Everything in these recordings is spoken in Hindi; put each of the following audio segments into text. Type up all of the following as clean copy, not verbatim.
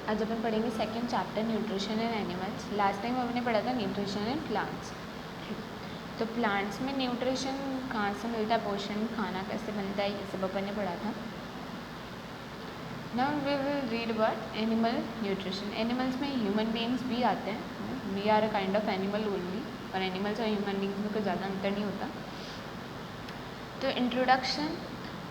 आज अपन पढ़ेंगे second chapter nutrition in animals. Last time हमने पढ़ा था न्यूट्रिशन इन प्लांट्स। तो प्लांट्स में न्यूट्रिशन कहाँ से मिलता है, पोषण, खाना कैसे बनता है, ये सब अपन ने पढ़ा था। Now we will read about animal nutrition. Animals में ह्यूमन बींग्स भी आते हैं, we are a kind of animal only, और एनिमल्स और ह्यूमन बींग्स में कोई ज़्यादा अंतर नहीं होता। तो introduction,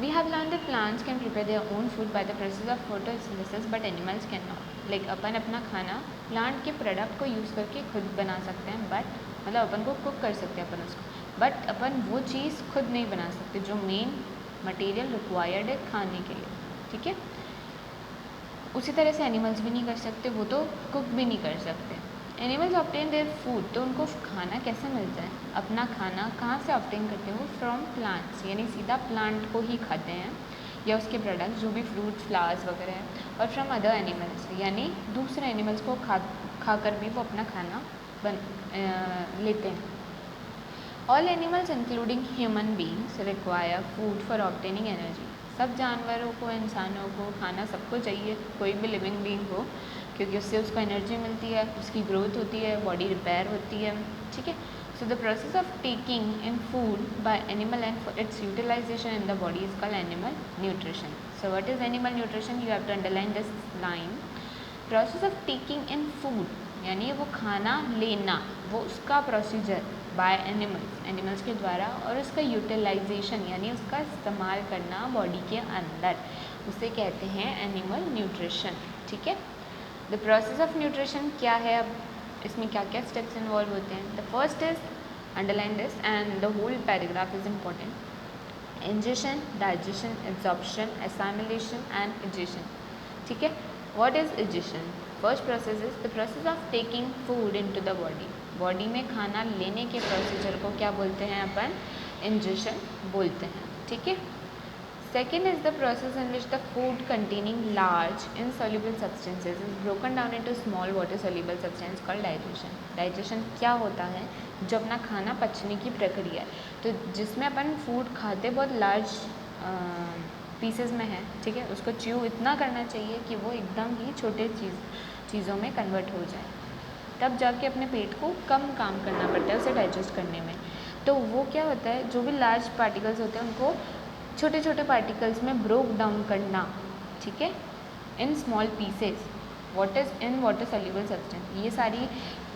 we have learned that plants can prepare their own food by the process of photosynthesis but animals cannot. Like अपन अपना खाना प्लांट के प्रोडक्ट को यूज़ करके खुद बना सकते हैं, बट मतलब अपन को कुक कर सकते हैं अपन उसको, बट अपन वो चीज़ खुद नहीं बना सकते जो मेन मटेरियल रिक्वायर्ड है खाने के लिए, ठीक है। उसी तरह से एनिमल्स भी नहीं कर सकते, वो तो कुक भी नहीं कर सकते। एनिमल्स ऑब्टेन देयर फूड, तो उनको खाना कैसे मिलता है, अपना खाना कहाँ से ऑब्टेन करते हैं वो, फ्रॉम प्लांट्स, यानी सीधा प्लांट को ही खाते हैं या उसके प्रोडक्ट्स जो भी फ्रूट्स फ्लावर्स वगैरह हैं, और फ्रॉम अदर एनिमल्स, यानी दूसरे एनिमल्स को खाकर भी वो अपना खाना लेते हैं। All animals including human beings require food for obtaining energy. सब जानवरों को, इंसानों को खाना सबको चाहिए, कोई भी लिविंग बींग हो, क्योंकि उससे उसको एनर्जी मिलती है, उसकी ग्रोथ होती है, बॉडी रिपेयर होती है, ठीक है। So the process of taking in food by animal and for its utilisation in the body is called animal nutrition. So what is animal nutrition, you have to underline this line. Process of taking in food, यानी वो खाना लेना, वो उसका प्रोसीजर बाय एनिमल्स के द्वारा, और उसका यूटिलाइजेशन यानी उसका इस्तेमाल करना बॉडी के अंदर, उसे कहते हैं एनिमल न्यूट्रिशन, ठीक है। द प्रोसेस ऑफ न्यूट्रिशन क्या है, अब इसमें क्या क्या स्टेप्स इन्वॉल्व होते हैं। The first is, underline this and the whole paragraph is important, ingestion, digestion, absorption, assimilation and egestion, ठीक है। What is egestion? First process is the process of taking food into the body. Body में खाना लेने के प्रोसीजर को क्या बोलते हैं अपन, इंजेशन बोलते हैं, ठीक है। Second is the process in which the food containing large insoluble substances is broken down into small water soluble substance called digestion. Digestion क्या होता है, जो अपना खाना पचने की प्रक्रिया है, तो जिसमें अपन फूड खाते बहुत लार्ज पीसेस में है, ठीक है, उसको च्यू इतना करना चाहिए कि वो एकदम ही छोटे चीज़ों में कन्वर्ट हो जाए, तब जाके अपने पेट को कम काम करना पड़ता है उसे डाइजेस्ट करने में। तो वो क्या होता है, जो भी लार्ज पार्टिकल्स होते हैं उनको छोटे छोटे पार्टिकल्स में ब्रोक डाउन करना, ठीक है, in small pieces, in water soluble substance. ये सारी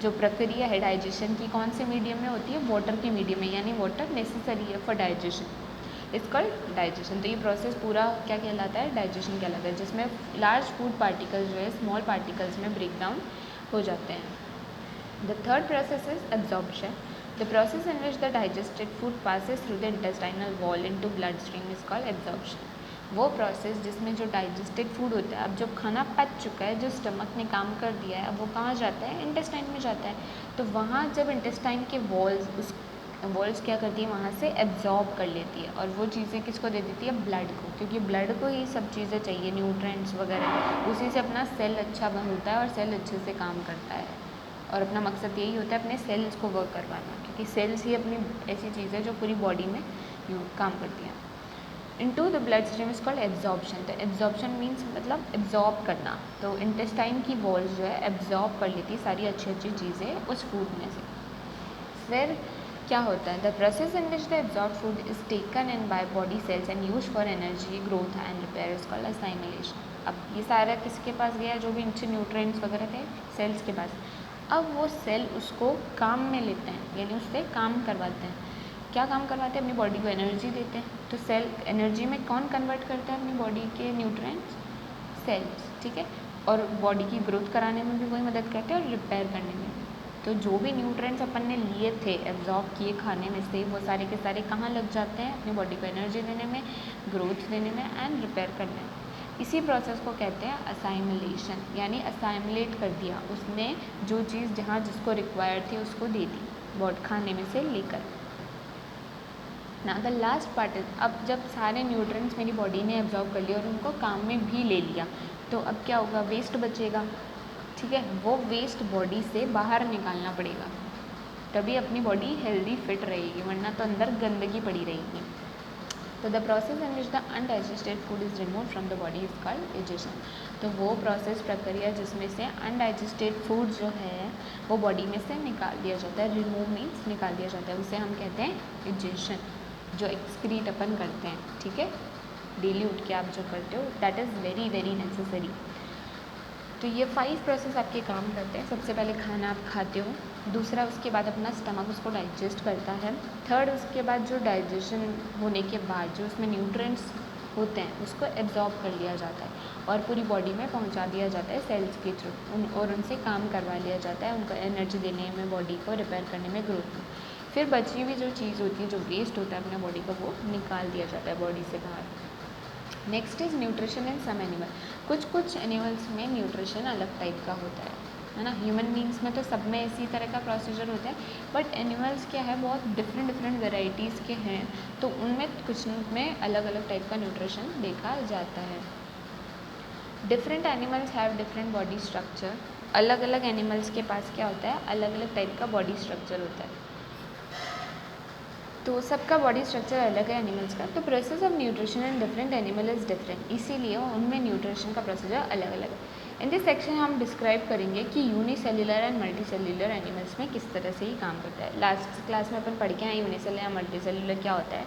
जो प्रक्रिया है डाइजेशन की, कौन से मीडियम में होती है, वाटर के मीडियम में, यानी वाटर नेसेसरी है for digestion, it's called digestion. तो ये प्रोसेस पूरा क्या कहलाता है, डाइजेशन कहलाता है, जिसमें लार्ज फूड पार्टिकल्स जो है स्मॉल पार्टिकल्स में ब्रेक डाउन हो जाते हैं। The third process is absorption. The process in which the digested food passes through the intestinal wall into bloodstream is called absorption. वो प्रोसेस जिसमें जो डाइजेस्टेड फूड होता है, अब जब खाना पच चुका है, जो स्टमक ने काम कर दिया है, अब वो कहाँ जाता है, इंटेस्टाइन में जाता है। तो वहाँ जब इंटेस्टाइन के वॉल्स क्या करती है, वहाँ से एब्जॉर्ब कर लेती है, और वो चीज़ें किसको दे देती है, ब्लड को, क्योंकि ब्लड को ही सब चीज़ें चाहिए, न्यूट्रिएंट्स वगैरह, उसी से अपना सेल अच्छा बनता है और सेल अच्छे से काम करता है, और अपना मकसद यही होता है अपने सेल्स को वर्क करवाना, क्योंकि सेल्स ही अपनी ऐसी चीज़ है जो पूरी बॉडी में काम करती हैं। Into the blood stream is called absorption. तो एब्जॉर्प्शन मीन्स मतलब एब्जॉर्ब करना, तो इंटेस्टाइन की वॉल्स जो है एब्जॉर्ब कर लेती सारी अच्छी अच्छी चीज़ें उस फूड में से। फिर क्या होता है, the process in which the absorb food is taken in by body cells and use for energy, growth and repair is called assimilation. अब ये सारा किसके पास गया, जो भी अच्छे न्यूट्रिएंट्स वगैरह थे, सेल्स के पास। अब वो सेल उसको काम में लेते हैं, यानी उससे काम करवाते हैं। क्या काम करवाते हैं, अपनी बॉडी को एनर्जी देते हैं। तो सेल एनर्जी में कौन कन्वर्ट करता है अपनी बॉडी के न्यूट्रिएंट्स, सेल्स, ठीक है, और बॉडी की ग्रोथ कराने में भी वही मदद करते हैं और रिपेयर करने में। तो जो भी न्यूट्रिएंट्स अपन ने लिए थे, एब्जॉर्ब किए खाने में से, वो सारे के सारे कहाँ लग जाते हैं, अपनी बॉडी को एनर्जी देने में, ग्रोथ देने में एंड रिपेयर करने में। इसी प्रोसेस को कहते हैं असाइमिलेशन, यानी असाइमिलेट कर दिया उसने, जो चीज़ जहाँ जिसको रिक्वायर्ड थी उसको दे दी बॉडी खाने में से लेकर। ना द लास्ट पार्ट इज, अब जब सारे न्यूट्रिएंट्स मेरी बॉडी ने एब्जॉर्ब कर लिया और उनको काम में भी ले लिया, तो अब क्या होगा, वेस्ट बचेगा, ठीक है, वो वेस्ट बॉडी से बाहर निकालना पड़ेगा, तभी अपनी बॉडी हेल्दी फिट रहेगी, वरना तो अंदर गंदगी पड़ी रहेगी। तो the process in which the undigested food is remove from the body is called digestion. तो वो प्रोसेस प्रक्रिया जिसमें से अनडाइजेस्टेड फूड जो है वो बॉडी में से निकाल दिया जाता है, रिमूव मीन्स निकाल दिया जाता है, उसे हम कहते हैं डाइजेशन, जो एक्सक्रीट अपन करते हैं, ठीक है, डेली उठ के आप जो करते हो, that is very very necessary. तो ये 5 प्रोसेस आपके काम करते हैं। सबसे पहले खाना आप खाते हो, दूसरा उसके बाद अपना स्टमक उसको डाइजेस्ट करता है, थर्ड उसके बाद जो डाइजेशन होने के बाद जो उसमें न्यूट्रिएंट्स होते हैं उसको एब्जॉर्ब कर लिया जाता है और पूरी बॉडी में पहुंचा दिया जाता है सेल्स के थ्रू, और उनसे काम करवा लिया जाता है, उनको एनर्जी देने में, बॉडी को रिपेयर करने में, ग्रोथ में। फिर बची हुई जो चीज़ होती है, जो वेस्ट होता है अपने बॉडी का, वो निकाल दिया जाता है बॉडी से बाहर। Next is nutrition in some animal. कुछ एनिमल्स में न्यूट्रिशन अलग टाइप का होता है ना। ह्यूमन बींग्स में तो सब में इसी तरह का प्रोसीजर होता है, बट एनिमल्स क्या है, बहुत डिफरेंट वेराइटीज़ के हैं, तो उनमें कुछ में अलग अलग टाइप का न्यूट्रिशन देखा जाता है। Different animals have different body structure. अलग अलग एनिमल्स के पास क्या होता है, अलग अलग टाइप का बॉडी स्ट्रक्चर होता है, तो सबका बॉडी स्ट्रक्चर अलग है एनिमल्स का। तो process of nutrition in different animal is different, इसीलिए उनमें न्यूट्रिशन का प्रोसीजर अलग अलग है। इन दिस सेक्शन हम डिस्क्राइब करेंगे कि यूनिसेल्युलर एंड मल्टीसेल्युलर एनिमल्स में किस तरह से ही काम करता है। लास्ट क्लास में अपन पढ़ के आए यूनिसेल्युलर या मल्टीसेल्युलर क्या होता है।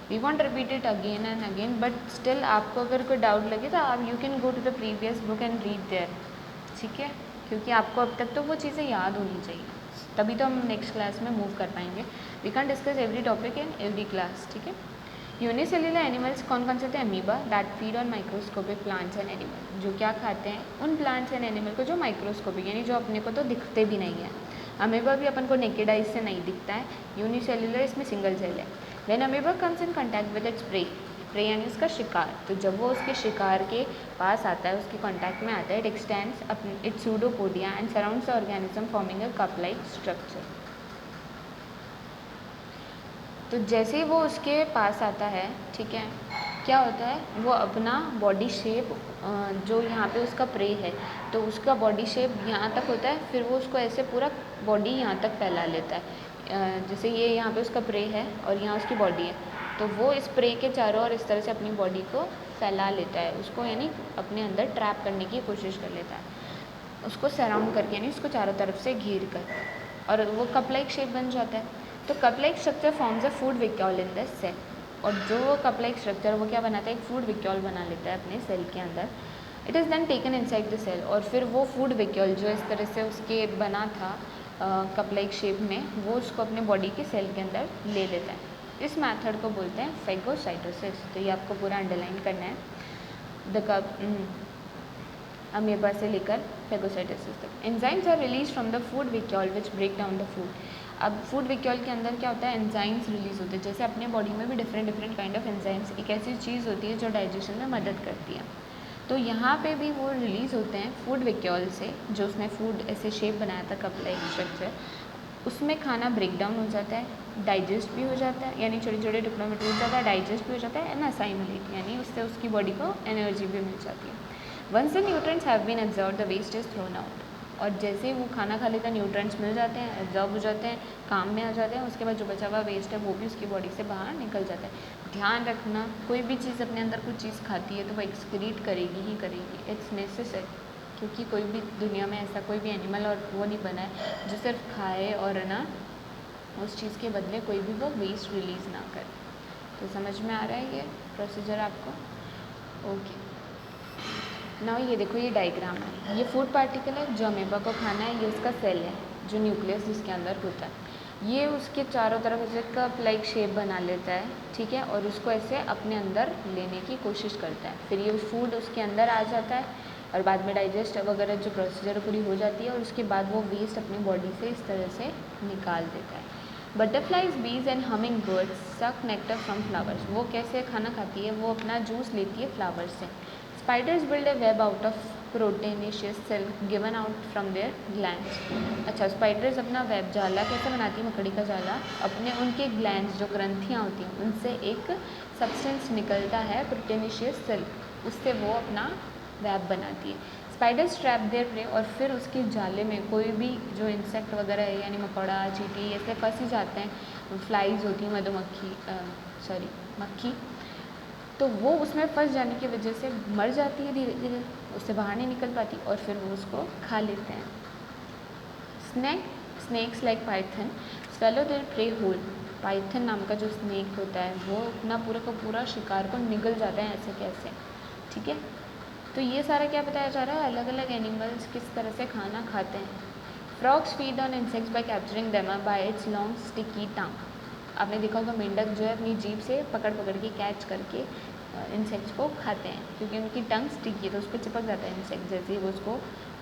We want repeat it again and again, but still आपको अगर कोई डाउट लगे तो आप you can go to the previous book and read there, ठीक है, क्योंकि आपको अब तक तो वो चीज़ें याद होनी चाहिए, तभी तो हम नेक्स्ट क्लास में मूव कर पाएंगे। We can discuss every topic in every class, ठीक है। यूनिसेल्युलर एनिमल्स कौन कौन से थे? Amoeba that feed on microscopic plants and animal, जो क्या खाते हैं, उन प्लांट्स एंड एनिमल को जो माइक्रोस्कोपिक यानी जो अपने को तो दिखते भी नहीं है। अमीबा भी अपन को नेकेड आइज से नहीं दिखता है। यूनिसेल्युलर इसमें सिंगल सेल है। When amoeba comes in contact with its prey, prey यानी उसका शिकार, तो जब वो उसके शिकार के पास आता है, उसके कॉन्टैक्ट में आता है, it extends it's pseudopodia and surrounds the organism forming a cup like structure. तो जैसे ही वो उसके पास आता है, ठीक है, क्या होता है, वो अपना बॉडी शेप, जो यहाँ पे उसका प्रे है, तो उसका बॉडी शेप यहाँ तक होता है, फिर वो उसको ऐसे पूरा बॉडी यहाँ तक फैला लेता है। जैसे ये यहाँ पे उसका प्रे है और यहाँ उसकी बॉडी है, तो वो इस प्रे के चारों ओर इस तरह से अपनी बॉडी को फैला लेता है, उसको यानी अपने अंदर ट्रैप करने की कोशिश कर लेता है, उसको सराउंड करके, यानी उसको चारों तरफ से घेर कर, और वो कप लाइक शेप बन जाता है। तो cup like structure forms a food vacuole in the cell, और जो कप लाइक स्ट्रक्चर वो क्या बनाता है, एक फूड विक्यूल बना लेता है अपने सेल के अंदर। It is then taken inside the cell, और फिर वो फूड विक्यूल जो इस तरह से उसके बना था कप लाइक शेप में, वो उसको अपने बॉडी के सेल के अंदर ले लेता है। इस मेथड को बोलते हैं फेगोसाइटोसिस। तो ये आपको पूरा अंडरलाइन करना है, द कप अमीबा से लेकर फेगोसाइटोसिस तक। Enzymes are released from the food vacuole which break down the food. अब फूड विक्यूल के अंदर क्या होता है, एंजाइम्स रिलीज होते हैं। जैसे अपने बॉडी में भी डिफरेंट काइंड ऑफ एंजाइम्स, एक ऐसी चीज़ होती है जो डाइजेशन में मदद करती है, तो यहाँ पे भी वो रिलीज़ होते हैं फूड विक्यूल से, जो उसने फूड ऐसे शेप बनाया था कप लाइक स्ट्रक्चर, उसमें खाना ब्रेक डाउन हो जाता है, डाइजेस्ट भी हो जाता है, यानी छोटे छोटे टुकड़ों में टूट जाता है, डाइजेस्ट भी हो जाता है, एंड असाइमुलेट, यानी उससे उसकी बॉडी को एनर्जी भी मिल जाती है। Once the nutrients have been absorbed the waste is thrown out, और जैसे ही वो खाना खा लेता है, न्यूट्रिएंट्स मिल जाते हैं, एब्जॉर्ब हो जाते हैं, काम में आ जाते हैं, उसके बाद जो बचा हुआ वेस्ट है वो भी उसकी बॉडी से बाहर निकल जाता है। ध्यान रखना, कोई भी चीज़ अपने अंदर कुछ चीज़ खाती है तो वो एक्सक्रीट करेगी ही करेगी, इट्स नेसेसरी, क्योंकि कोई भी दुनिया में ऐसा कोई भी एनिमल और वो नहीं बना है जो सिर्फ खाए और ना उस चीज़ के बदले कोई भी वो वेस्ट रिलीज़ ना करे। तो समझ में आ रहा है ये प्रोसीजर आपको? ओके, नाउ ये देखो, ये डायग्राम है, ये फूड पार्टिकल है जो अमीबा को खाना है, ये उसका सेल है जो न्यूक्लियस जिसके अंदर होता है, ये उसके चारों तरफ से कप लाइक शेप बना लेता है, ठीक है, और उसको ऐसे अपने अंदर लेने की कोशिश करता है। फिर ये फूड उसके अंदर आ जाता है और बाद में डाइजेस्ट वगैरह जो प्रोसीजर पूरी हो जाती है, और उसके बाद वो वेस्ट अपनी बॉडी से इस तरह से निकाल देता है। बटरफ्लाइज, बीज एंड हमिंग बर्ड्स सक नेक्टर फ्रॉम फ्लावर्स। वो कैसे खाना खाती है, वो अपना जूस लेती है फ्लावर से। Spiders build a web out of proteinaceous cell given out from their glands. अच्छा, स्पाइडर्स अपना वेब, जाला कैसे बनाती है, मकड़ी का जाला, अपने उनके ग्लैंड्स जो ग्रंथियाँ होती हैं उनसे एक सब्सटेंस निकलता है प्रोटीनेशियस सेल, उससे वो अपना वेब बनाती है। स्पाइडर्स ट्रैप देयर प्रे, और फिर उसके जाले में कोई भी जो इंसेक्ट वगैरह है, यानी मकोड़ा, चींटी, ऐसे फंस ही जाते हैं। फ्लाइज होती हैं, मधुमक्खी, मक्खी, तो वो उसमें फंस जाने की वजह से मर जाती है धीरे धीरे, उससे बाहर नहीं निकल पाती और फिर वो उसको खा लेते हैं। Snakes like python swallow their prey whole. Python नाम का जो स्नेक होता है वो अपना पूरा का पूरा शिकार को निगल जाता है ऐसे कैसे, ठीक है। तो ये सारा क्या बताया जा रहा है, अलग अलग एनिमल्स किस तरह से खाना खाते हैं। Frogs feed on insects bye capturing them by it's long sticky tongue. आपने देखा होगा मेंढक जो है अपनी जीभ से पकड़ पकड़ के कैच करके इंसेक्ट्स को खाते हैं, क्योंकि उनकी टंग स्टिकी है तो उस पर चिपक जाता है इंसेक्ट जैसे ही वो उसको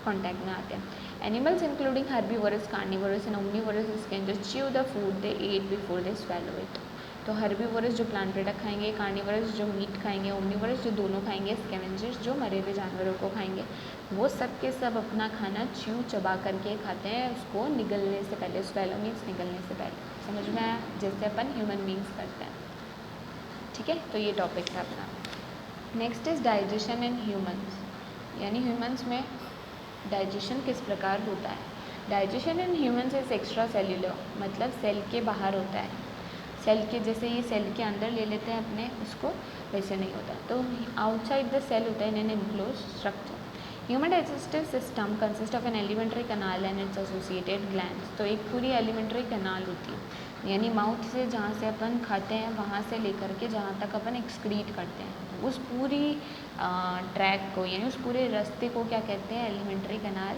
कॉन्टैक्ट में आते हैं। Animals including herbivores, carnivores and omnivores can just chew the food they eat before they swallow it. तो हर्बीवोरस जो प्लांट प्रोडक्ट खाएंगे, कार्निवोरस जो मीट खाएंगे, ओमनीवोरस जो दोनों खाएंगे, स्कैवेंजर्स जो मरे हुए जानवरों को खाएंगे, वो सब के सब अपना खाना च्यू चबा करके खाते हैं उसको निगलने से पहले। स्वेलो मीन्स निगलने से पहले, समझ में आया, जैसे अपन ह्यूमन बींग्स करते हैं, ठीक है। तो ये टॉपिक था अपना। Next is digestion in humans, यानी ह्यूमंस में डाइजेशन किस प्रकार होता है। Digestion in humans is extra cellular, मतलब सेल के बाहर होता है। सेल के जैसे ये सेल के अंदर ले लेते हैं अपने उसको, वैसे नहीं होता। तो आउटसाइड द सेल होता है in an enclose structure. Human digestive system consist of an elementary kanal and it's associated glands. तो एक पूरी एलिमेंट्री कनाल होती है, यानी माउथ से जहाँ से अपन खाते हैं वहाँ से लेकर के जहाँ तक अपन एक्सक्रीट करते हैं, उस पूरी ट्रैक को यानी उस पूरे रास्ते को क्या कहते हैं, एलिमेंट्री कनाल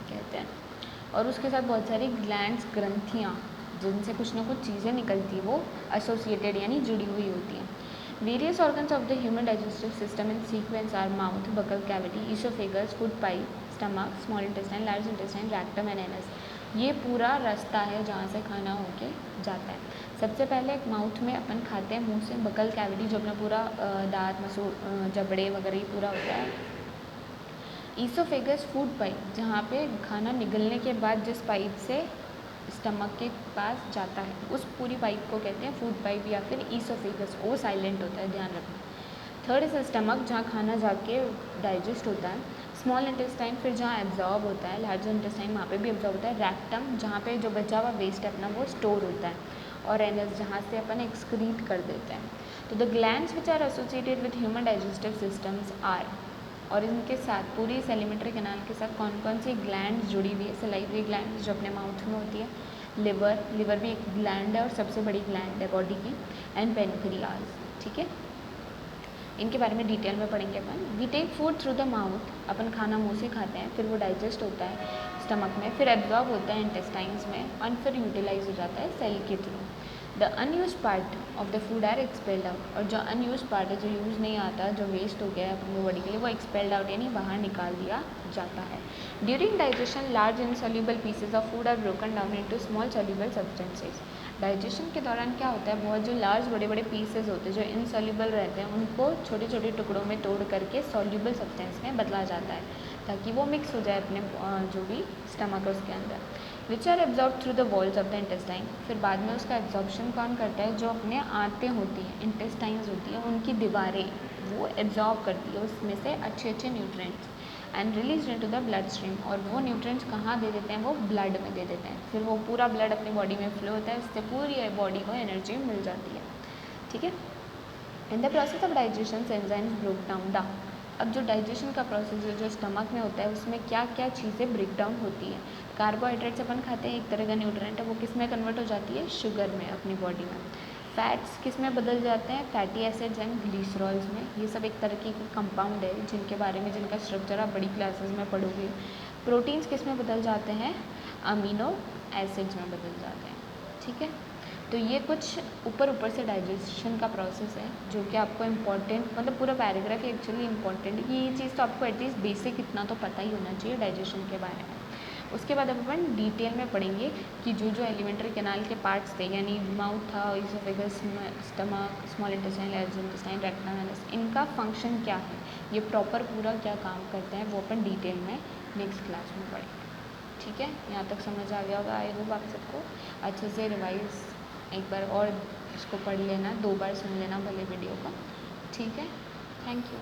कहते हैं। और उसके साथ बहुत सारी ग्लैंड्स, ग्रंथियाँ, जिनसे कुछ ना कुछ चीज़ें निकलती हैं, वो एसोसिएटेड यानी जुड़ी हुई होती हैं। Various organs of the human digestive system in sequence are mouth, buccal cavity, oesophagus, food pipe, stomach, small intestine, large intestine, rectum and anus. ये पूरा रास्ता है जहाँ से खाना होके जाता है। सबसे पहले माउथ में अपन खाते हैं मुंह से, बकल कैविटी जो अपना पूरा दांत, मसूड़, जबड़े वगैरह ही पूरा होता है। ईसोफेगस फूड पाइप, जहाँ पे खाना निगलने के बाद जिस पाइप से स्टमक के पास जाता है, उस पूरी पाइप को कहते हैं फूड पाइप या फिर ईसोफेगस। ओ साइलेंट होता है, ध्यान रखना। थर्ड इज स्टमक, जहाँ खाना जाके डाइजेस्ट होता है। स्मॉल इंटेस्टाइन, फिर जहाँ एब्जॉर्ब होता है। लार्ज इंटेस्टाइन, वहाँ पे भी एब्जॉर्ब होता है। रैक्टम, जहाँ पे जो बचा हुआ वेस्ट है अपना वो स्टोर होता है। और एनस, जहाँ से अपन एक्सक्रीट कर देते हैं। तो the glands which are associated with human digestive systems are, और इनके साथ पूरी इस एलिमेंट्री कैनाल के साथ कौन कौन सी ग्लैंड जुड़ी हुई है। सलाइवरी ग्लैंड जो अपने माउथ में होती है, लिवर, लिवर भी एक ग्लैंड है और सबसे बड़ी ग्लैंड है बॉडी की, एंड पेनक्रियाज, ठीक है। इनके बारे में डिटेल में पढ़ेंगे अपन। We take food through the mouth, अपन खाना मुंह से खाते हैं, फिर वो डाइजेस्ट होता है स्टमक में, फिर एब्जॉर्ब होता है इंटेस्टाइन्स में, और फिर यूटिलाइज हो जाता है सेल के थ्रू। The unused part of the food are expelled out, और जो अनयूज पार्ट है, जो यूज़ नहीं आता, जो वेस्ट हो गया है अपनी बॉडी के लिए, वो एक्सपेल्ड आउट यानी बाहर निकाल दिया जाता है। During digestion large insoluble pieces of food are broken down into small soluble substances. Digestion के दौरान क्या होता है, बहुत जो लार्ज बड़े बड़े पीसेज होते हैं जो इनसॉल्युबल रहते हैं, उनको छोटे छोटे टुकड़ों में तोड़ करके सॉल्युबल सब्सटेंस में बदला जाता है, ताकि वो मिक्स हो जाए अपने जो भी स्टमक है उसके अंदर। Which are absorb through the walls of the intestine, फिर बाद में उसका एब्जॉर्प्शन कौन करता है, जो अपने आंतें होती हैं, इंटेस्टाइन्स होती हैं, उनकी दीवारें, वो एब्जॉर्ब करती है उसमें से अच्छे अच्छे nutrients, and release into the blood stream, और वो न्यूट्रिएंट्स कहाँ दे देते हैं, वो ब्लड में दे देते हैं। फिर वो पूरा ब्लड अपनी बॉडी में फ्लो होता है, इससे पूरी बॉडी को एनर्जी मिल जाती है, ठीक है। In the process of digestion enzymes broke down the, अब जो डाइजेशन का प्रोसेस है जो स्टमक में होता है, उसमें क्या क्या चीज़ें ब्रेक डाउन होती है। कार्बोहाइड्रेट्स अपन खाते हैं, एक तरह का न्यूट्रिएंट है, वो किस में कन्वर्ट हो जाती है, शुगर में अपनी बॉडी में। फैट्स किस में बदल जाते हैं, फैटी एसिड्स एंड ग्लिसरॉल्स में। ये सब एक तरह की कंपाउंड है जिनके बारे में, जिनका स्ट्रक्चर आप बड़ी क्लासेस में पढ़ोगे। प्रोटीन्स किस में बदल जाते हैं, अमीनो एसिड्स में बदल जाते हैं, ठीक है। तो ये कुछ ऊपर से डाइजेशन का प्रोसेस है जो कि आपको इम्पॉर्टेंट, मतलब पूरा पैराग्राफ एक्चुअली इम्पॉर्टेंट है कि ये चीज़ तो आपको एटलीस्ट बेसिक इतना तो पता ही होना चाहिए डाइजेशन के बारे में। उसके बाद अब अपन डिटेल में पढ़ेंगे कि जो जो एलिमेंट्री कैनाल के पार्ट्स थे, यानी माउथ था, oesophagus, stomach, small intestine, large intestine, rectum, anus, इनका फंक्शन क्या है, ये प्रॉपर पूरा क्या काम करते हैं, वो अपन डिटेल में नेक्स्ट क्लास में पढ़ेंगे, ठीक है। यहाँ तक समझ आ गया होगा, आई होप आप सबको। अच्छे से रिवाइज एक बार और इसको पढ़ लेना, 2 बार सुन लेना भले वीडियो को, ठीक है। Thank you.